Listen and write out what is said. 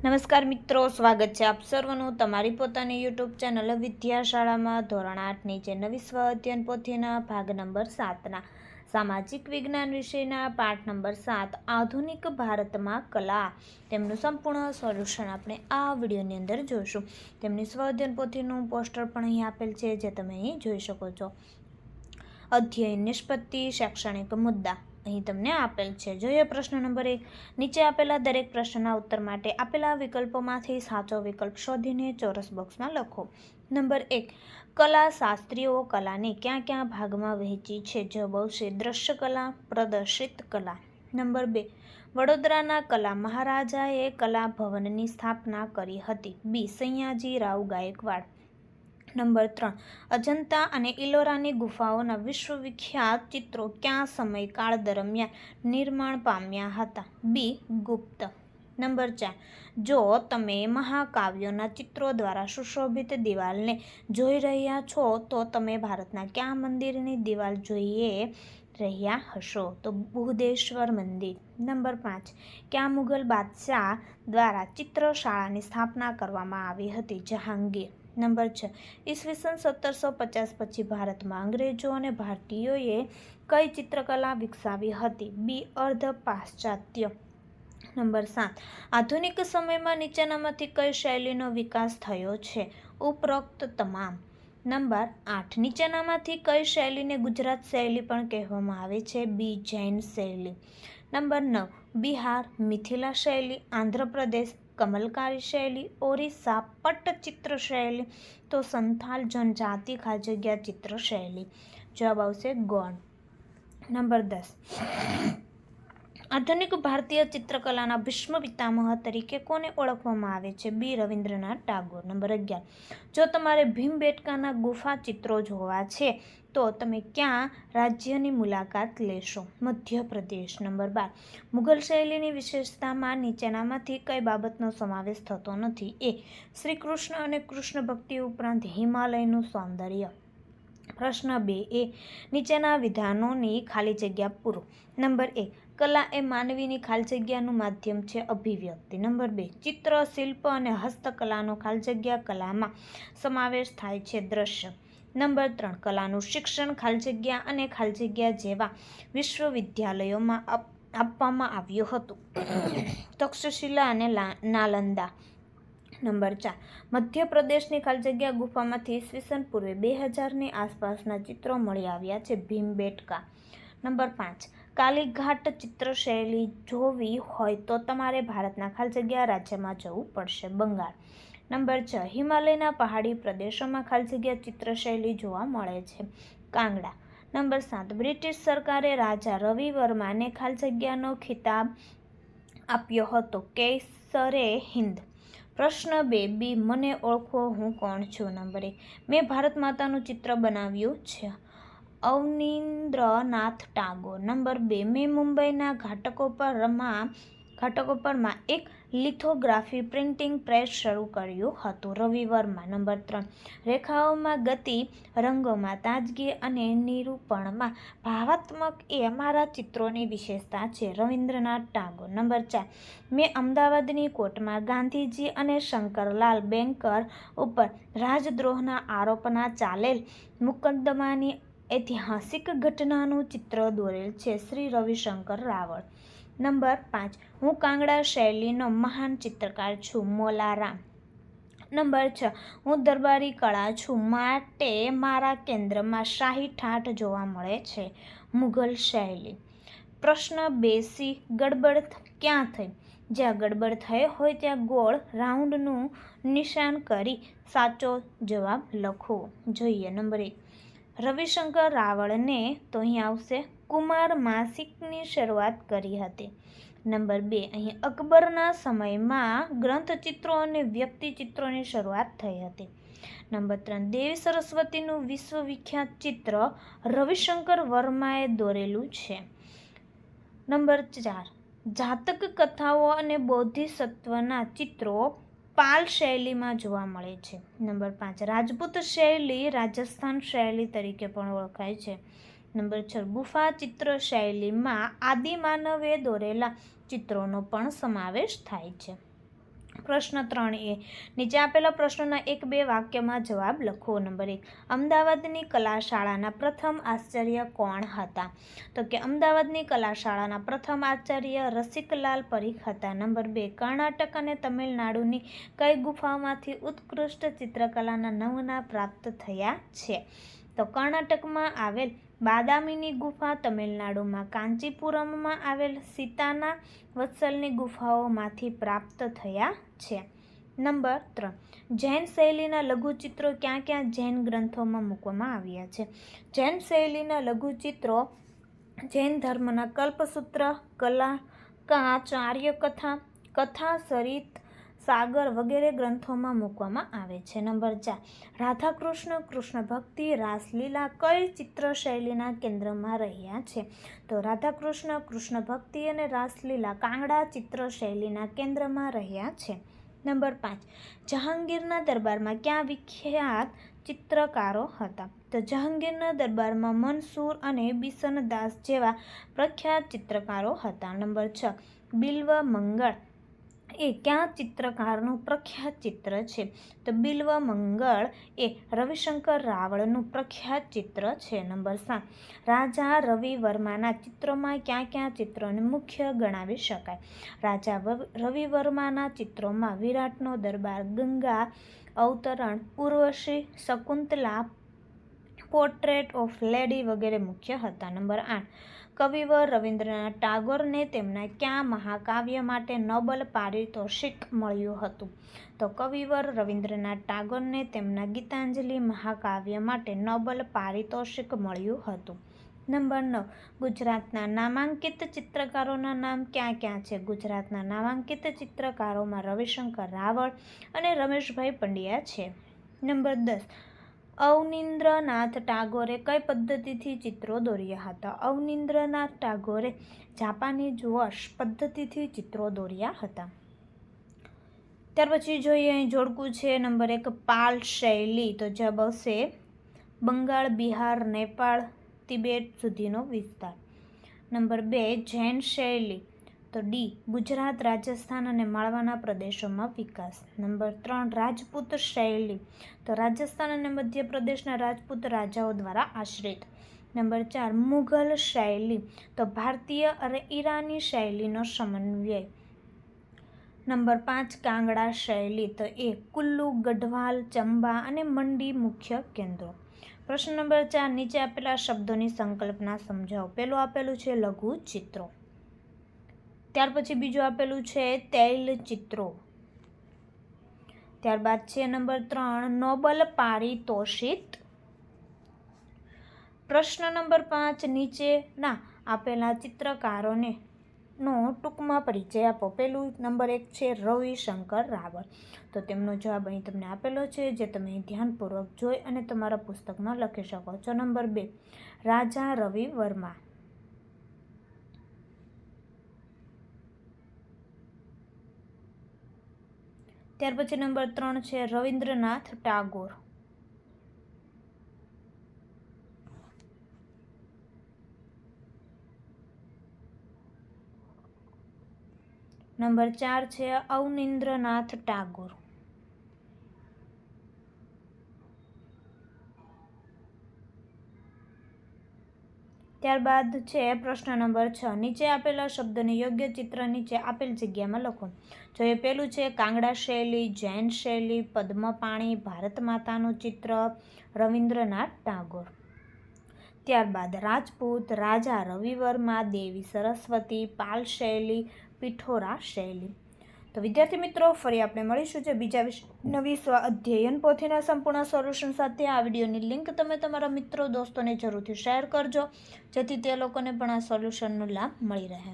નમસ્કાર મિત્રો, સ્વાગત છે આપ સર્વનું તમારી પોતાની યુટ્યુબ ચેનલ વિદ્યાશાળામાં. ધોરણ 8ની જે નવી સ્વ અધ્યયન પોથીના ભાગ નંબર 7ના સામાજિક વિજ્ઞાન વિષયના પાઠ નંબર 7 આધુનિક ભારતમાં કલા, તેમનું સંપૂર્ણ સોલ્યુશન આપણે આ વિડીયોની અંદર જોઈશું. તેમની સ્વ અધ્યયન પોથીનું પોસ્ટર પણ અહીં આપેલ છે, જે તમે અહીં જોઈ શકો છો. અધ્યયન નિષ્પત્તિ, શૈક્ષણિક મુદ્દા અહીં તમને આપેલ છે. જોઈએ પ્રશ્ન નંબર 1. નીચે આપેલા દરેક પ્રશ્નના ઉત્તર માટે આપેલા વિકલ્પોમાંથી સાચો વિકલ્પ શોધીને ચોરસ બોક્સમાં લખો. નંબર 1. કલા શાસ્ત્રીઓ કલાને ક્યાં ક્યાં ભાગમાં વહેંચી છે? જવાબ આવશે દ્રશ્ય કલા, પ્રદર્શિત કલા. નંબર 2. વડોદરાના કલા મહારાજાએ કલા ભવનની સ્થાપના કરી હતી. બી. સયાજી રાવ ગાયકવાડ. નંબર 3. અજંતા અને ઇલોરાની ગુફાઓના વિશ્વવિખ્યાત ચિત્રો કયા સમયકાળ દરમિયાન નિર્માણ પામ્યા હતા? બી. ગુપ્ત. નંબર 4. જો તમે મહાકાવ્યોના ચિત્રો દ્વારા સુશોભિત દિવાલને જોઈ રહ્યા છો તો તમે ભારતના કયા મંદિરની દિવાલ જોઈ રહ્યા હશો? તો બૃહદેશ્વર મંદિર. નંબર 5. કયા મુઘલ બાદશાહ દ્વારા ચિત્રશાળાની સ્થાપના કરવામાં આવી હતી? જહાંગીર. નંબર 6. ઈસવીસન 1750 પછી ભારતમાં અંગ્રેજો અને ભારતીયોએ કઈ ચિત્રકલા વિકસાવી હતી? બી. અર્ધ પાશ્ચાત્ય. નંબર 7. આધુનિક સમયમાં નીચેનામાંથી કઈ શૈલીનો વિકાસ થયો છે? ઉપરોક્ત તમામ. નંબર 8. નીચેનામાંથી કઈ શૈલીને ગુજરાત શૈલી પણ કહેવામાં આવે છે? બી. જૈન શૈલી. નંબર 9. બિહાર મિથિલા શૈલી, આંધ્રપ્રદેશ કમલકારી શૈલી, ઓરિસ્સા પટ્ટચિત્ર શૈલી, તો સંથાલ જનજાતિ ખાલજગ્યા ચિત્ર શૈલી. જવાબ આવશે ગૌણ. નંબર 10. આધુનિક ભારતીય ચિત્રકલાના ભીષ્મ પિતામહ તરીકે કોને ઓળખવામાં આવે છે? બી. રવિન્દ્રનાથ ટાગોર. નંબર 11. જો તમારે ભીમબેટકાના ગુફા ચિત્રો જોવા છે તો તમે ક્યાં રાજ્યની મુલાકાત લેશો? મધ્યપ્રદેશ. નંબર 12. મુઘલ શૈલીની વિશેષતામાં નીચેનામાંથી કઈ બાબતનો સમાવેશ થતો નથી? એ. શ્રી કૃષ્ણ અને કૃષ્ણ ભક્તિ ઉપરાંત હિમાલયનું સૌંદર્ય. પ્રશ્ન 2a. નીચેના વિધાનોની ખાલી જગ્યા પૂરો. નંબર 1. કલા એ માનવીની ખાલી જગ્યાનું માધ્યમ છે. અભિવ્યક્તિ. નંબર 2. ચિત્ર, શિલ્પ અને હસ્તકલાનો ખાલી જગ્યા કલામાં સમાવેશ થાય છે. દ્રશ્ય. નંબર 3. કલાનું શિક્ષણ ખાલી જગ્યા અને ખાલી જગ્યા જેવા વિશ્વવિદ્યાલયોમાં આપવામાં આવ્યું હતું. તક્ષશિલા અને નાલંદા. નંબર 4. મધ્યપ્રદેશની ખાલી જગ્યા ગુફામાંથી ઈસવીસન પૂર્વે 2000ની આસપાસના ચિત્રો મળી આવ્યા છે. ભીમબેટકા. નંબર 5. કાલીઘાટ ચિત્રશૈલી જોવી હોય તો તમારે ભારતના ખાલી જગ્યા રાજ્યમાં જવું પડશે. બંગાળ. નંબર 6. હિમાલયના પહાડી પ્રદેશોમાં ખાલી જગ્યા ચિત્રશૈલી જોવા મળે છે. કાંગડા. નંબર 7. બ્રિટિશ સરકારે રાજા રવિ વર્માને ખાલી જગ્યાનો ખિતાબ આપ્યો હતો. કેસરે હિન્દ. પ્રશ્ન 2. બી. મને ઓળખો, હું કોણ છું? નંબર 1. મેં ભારત માતાનું ચિત્ર બનાવ્યું છે. અવનીન્દ્રનાથ ટાગોર. નંબર 2. મેં મુંબઈના ઘાટકો પરમાં એક લિથોગ્રાફી પ્રિન્ટિંગ પ્રેસ શરૂ કર્યું હતું. રવિ વર્મા. નંબર 3. રેખાઓમાં ગતિ, રંગોમાં તાજગી અને નિરૂપણમાં ભાવાત્મક એ મારા ચિત્રોની વિશેષતા છે. રવિન્દ્રનાથ ટાગોર. નંબર 4. મેં અમદાવાદની કોર્ટમાં ગાંધીજી અને શંકરલાલ બેંકર ઉપર રાજદ્રોહના આરોપના ચાલેલ મુકદ્દમાની ઐતિહાસિક ઘટનાનું ચિત્ર દોરેલ છે. શ્રી રવિશંકર રાવળ. નંબર 5. હું કાંગડા શૈલીનો મહાન ચિત્રકાર છું. મોલારામ. નંબર 6. હું દરબારી કળા છું, માટે મારા કેન્દ્રમાં શાહી ઠાઠ જોવા મળે છે. મુઘલ શૈલી. પ્રશ્ન 2c. ગડબડ ક્યાં થઈ? જ્યાં ગડબડ થઈ હોય ત્યાં ગોળ રાઉન્ડનું નિશાન કરી સાચો જવાબ લખો. જોઈએ. નંબર 1. રવિશંકર રાવળને તો અહીં આવશે કુમાર માસિકની શરૂઆત કરી હતી. નંબર 2. અહીં અકબરના સમયમાં ગ્રંથચિત્રો અને વ્યક્તિચિત્રોની શરૂઆત થઈ હતી. નંબર 3. દેવી સરસ્વતીનું વિશ્વવિખ્યાત ચિત્ર રવિશંકર વર્માએ દોરેલું છે. નંબર 4. જાતક કથાઓ અને બોધિસત્વના ચિત્રો પાલ શૈલીમાં જોવા મળે છે. નંબર 5. રાજપૂત શૈલી રાજસ્થાન શૈલી તરીકે પણ ઓળખાય છે. નંબર 6. ગુફા ચિત્ર શૈલીમાં આદિમાનવે દોરેલા ચિત્રોનો પણ સમાવેશ થાય છે. પ્રશ્ન 3A, નીચે આપેલા પ્રશ્નોના 1-2 વાક્યમાં જવાબ લખો. નંબર 1, અમદાવાદની કલા શાળાના પ્રથમ આચાર્ય કોણ હતા? તો કે અમદાવાદની કલા શાળાના પ્રથમ આચાર્ય રસિકલાલ પરીખ હતા. નંબર 2, કર્ણાટક અને તમિલનાડુની કઈ ગુફાઓમાંથી ઉત્કૃષ્ટ ચિત્રકલાના નમૂના પ્રાપ્ત થયા છે? તો કર્ણાટકમાં આવેલ બાદામીની ગુફા, તમિલનાડુમાં કાંચીપુરમમાં આવેલ સીતાના વત્સલની ગુફાઓમાંથી પ્રાપ્ત થયા છે. નંબર 3, જૈન શૈલીના લઘુચિત્રો ક્યાં ક્યાં જૈન ગ્રંથોમાં મૂકવામાં આવ્યા છે? જૈન શૈલીના લઘુચિત્રો જૈન ધર્મના કલ્પસૂત્ર, કલા, કાચ, આર્યકથા, કથા, સરિત, સાગર વગેરે ગ્રંથોમાં મૂકવામાં આવે છે. નંબર 4, રાધાકૃષ્ણ, કૃષ્ણ ભક્તિ, રાસલીલા કઈ ચિત્ર શૈલીના કેન્દ્રમાં રહ્યા છે? તો રાધાકૃષ્ણ, કૃષ્ણ ભક્તિ અને રાસલીલા કાંગડા ચિત્ર શૈલીના કેન્દ્રમાં રહ્યા છે. નંબર 5, જહાંગીરના દરબારમાં ક્યાં વિખ્યાત ચિત્રકારો હતા? તો જહાંગીરના દરબારમાં મનસૂર અને બિશનદાસ જેવા પ્રખ્યાત ચિત્રકારો હતા. નંબર 6, બિલ્વ મંગળ એ ક્યાં ચિત્રકારનું પ્રખ્યાત ચિત્ર છે? તો બિલ્વ મંગળ એ રવિશંકર રાવળનું પ્રખ્યાત ચિત્ર છે. નંબર 7, રાજા રવિ વર્માના ચિત્રોમાં ક્યાં ક્યાં ચિત્રોને મુખ્ય ગણાવી શકાય? રાજા રવિ વર્માના ચિત્રોમાં વિરાટનો દરબાર, ગંગા અવતરણ, Urvashi, Shakuntala, portrait of lady વગેરે મુખ્ય હતા. નંબર 8, કવિવર રવિન્દ્રનાથ ટાગોરને તેમના કયા મહાકાવ્ય માટે નોબેલ પારિતોષિક મળ્યું હતું? તો કવિવર રવિન્દ્રનાથ ટાગોરને તેમના ગીતાંજલિ મહાકાવ્ય માટે નોબેલ પારિતોષિક મળ્યું હતું. નંબર 9, ગુજરાતના નામાંકિત ચિત્રકારોના નામ ક્યાં ક્યાં છે? ગુજરાતના નામાંકિત ચિત્રકારોમાં રવિશંકર રાવળ અને રમેશભાઈ પંડ્યા છે. નંબર 10, અવનીન્દ્રનાથ ટાગોરે કઈ પદ્ધતિથી ચિત્રો દોર્યા હતા? અવનીન્દ્રનાથ ટાગોરે જાપાનીઝ વોશ પદ્ધતિથી ચિત્રો દોર્યા હતા. ત્યાર પછી જોઈએ અહીં જોડકું છે. નંબર 1, પાલ શૈલી, તો જવાબ આવશે બંગાળ, બિહાર, નેપાળ, તિબેટ સુધીનો વિસ્તાર. નંબર 2, જૈન શૈલી, તો ડી, ગુજરાત, રાજસ્થાન અને માળવાના પ્રદેશોમાં વિકાસ. નંબર 3, રાજપૂત શૈલી, તો રાજસ્થાન અને મધ્યપ્રદેશના રાજપૂત રાજાઓ દ્વારા આશ્રિત. નંબર 4, મુઘલ શૈલી, તો ભારતીય અને ઈરાની શૈલીનો સમન્વય. નંબર 5, કાંગડા શૈલી, તો એ કુલ્લુ, ગઢવાલ, ચંબા અને મંડી મુખ્ય કેન્દ્રો. પ્રશ્ન નંબર 4, નીચે આપેલા શબ્દોની સંકલ્પના સમજાવો. પહેલું આપેલું છે લઘુ ચિત્રો, ત્યાર પછી બીજું આપેલું છે તૈલચિત્રો, ત્યારબાદ છે નંબર 3 નોબેલ પારિતોષિક. પ્રશ્ન નંબર 5, નીચેના આપેલા ચિત્રકારોને નો ટૂંકમાં પરિચય આપો. પહેલું નંબર 1 છે રવિશંકર રાવળ, તો તેમનો જવાબ અહીં તમને આપેલો છે, જે તમે ધ્યાનપૂર્વક જોઈ અને તમારા પુસ્તકમાં લખી શકો છો. નંબર 2, રાજા રવિ વર્મા. ત્યાર પછી નંબર 3 છે રવિન્દ્રનાથ ટાગોર. નંબર 4 છે અવનીન્દ્રનાથ ટાગોર. ત્યારબાદ છે પ્રશ્ન નંબર 6, નીચે આપેલા શબ્દને યોગ્ય ચિત્ર નીચે આપેલ જગ્યામાં લખો. જોઈએ પહેલું છે કાંગડા શૈલી, જૈન શૈલી, પદ્મપાણી, ભારત માતાનું ચિત્ર, રવિન્દ્રનાથ ટાગોર. ત્યારબાદ રાજપૂત, રાજા રવિ વર્મા, દેવી સરસ્વતી, પાલ શૈલી, પિઠોરા શૈલી. તો વિદ્યાર્થી મિત્રો, ફરી આપણે મળીશું જે બીજા નવી સ્વ અધ્યયન પોથીના સંપૂર્ણ સોલ્યુશન સાથે. આ વિડીયોની લિંક તમે તમારા મિત્રો દોસ્તોને જરૂરથી શેર કરજો, જેથી તે લોકોને પણ આ સોલ્યુશનનો લાભ મળી રહે.